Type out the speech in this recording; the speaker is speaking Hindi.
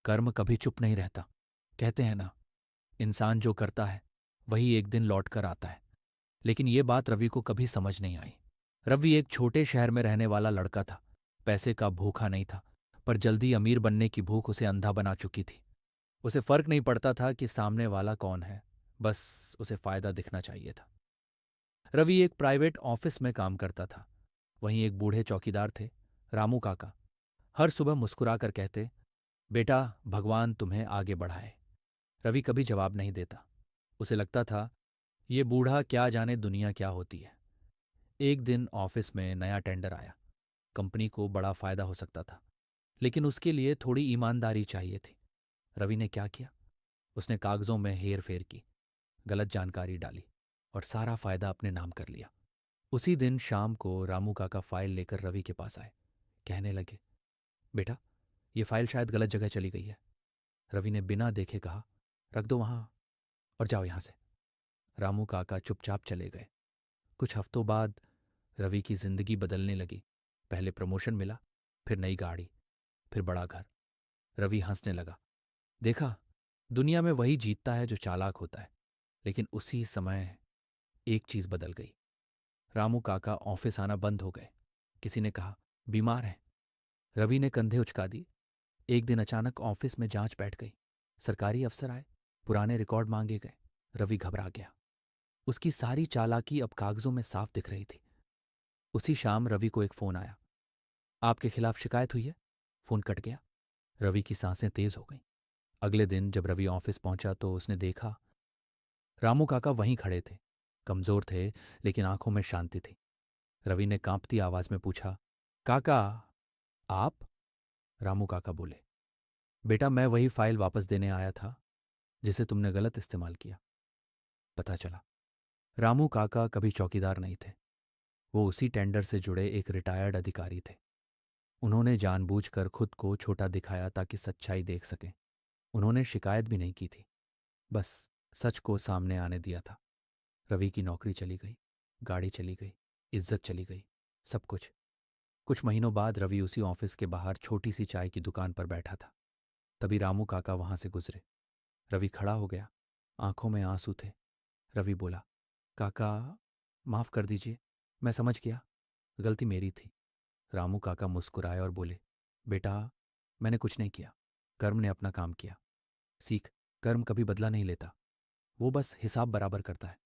कर्म कभी चुप नहीं रहता। कहते हैं ना, इंसान जो करता है वही एक दिन लौट कर आता है। लेकिन ये बात रवि को कभी समझ नहीं आई। रवि एक छोटे शहर में रहने वाला लड़का था। पैसे का भूखा नहीं था, पर जल्दी अमीर बनने की भूख उसे अंधा बना चुकी थी। उसे फर्क नहीं पड़ता था कि सामने वाला कौन है, बस उसे फायदा दिखना चाहिए था। रवि एक प्राइवेट ऑफिस में काम करता था। वहीं एक बूढ़े चौकीदार थे, रामू काका। हर सुबह मुस्कुरा कर कहते, बेटा, भगवान तुम्हें आगे बढ़ाए। रवि कभी जवाब नहीं देता। उसे लगता था, ये बूढ़ा क्या जाने दुनिया क्या होती है। एक दिन ऑफिस में नया टेंडर आया। कंपनी को बड़ा फायदा हो सकता था, लेकिन उसके लिए थोड़ी ईमानदारी चाहिए थी। रवि ने क्या किया? उसने कागजों में हेर फेर की, गलत जानकारी डाली और सारा फायदा अपने नाम कर लिया। उसी दिन शाम को रामू काका फाइल लेकर रवि के पास आए। कहने लगे, बेटा, ये फाइल शायद गलत जगह चली गई है। रवि ने बिना देखे कहा, रख दो वहां और जाओ यहां से। रामू काका चुपचाप चले गए। कुछ हफ्तों बाद रवि की जिंदगी बदलने लगी। पहले प्रमोशन मिला, फिर नई गाड़ी, फिर बड़ा घर। रवि हंसने लगा। देखा, दुनिया में वही जीतता है जो चालाक होता है। लेकिन उसी समय एक चीज बदल गई। रामू काका ऑफिस आना बंद हो गए। किसी ने कहा, बीमार हैं। रवि ने कंधे उचका दिए। एक दिन अचानक ऑफिस में जांच बैठ गई। सरकारी अफसर आए, पुराने रिकॉर्ड मांगे गए। रवि घबरा गया। उसकी सारी चालाकी अब कागजों में साफ दिख रही थी। उसी शाम रवि को एक फोन आया। आपके खिलाफ शिकायत हुई है। फोन कट गया। रवि की सांसें तेज हो गईं। अगले दिन जब रवि ऑफिस पहुंचा तो उसने देखा, रामू काका वहीं खड़े थे। कमजोर थे, लेकिन आंखों में शांति थी। रवि ने कांपती आवाज में पूछा, काका, आप? रामू काका बोले, बेटा, मैं वही फाइल वापस देने आया था जिसे तुमने गलत इस्तेमाल किया। पता चला, रामू काका कभी चौकीदार नहीं थे। वो उसी टेंडर से जुड़े एक रिटायर्ड अधिकारी थे। उन्होंने जानबूझकर खुद को छोटा दिखाया ताकि सच्चाई देख सकें। उन्होंने शिकायत भी नहीं की थी, बस सच को सामने आने दिया था। रवि की नौकरी चली गई, गाड़ी चली गई, इज्जत चली गई, सब कुछ। कुछ महीनों बाद रवि उसी ऑफिस के बाहर छोटी सी चाय की दुकान पर बैठा था। तभी रामू काका वहां से गुजरे। रवि खड़ा हो गया, आंखों में आंसू थे। रवि बोला, काका, माफ कर दीजिए, मैं समझ गया, गलती मेरी थी। रामू काका मुस्कुराए और बोले, बेटा, मैंने कुछ नहीं किया, कर्म ने अपना काम किया। सीख, कर्म कभी बदला नहीं लेता, वो बस हिसाब बराबर करता है।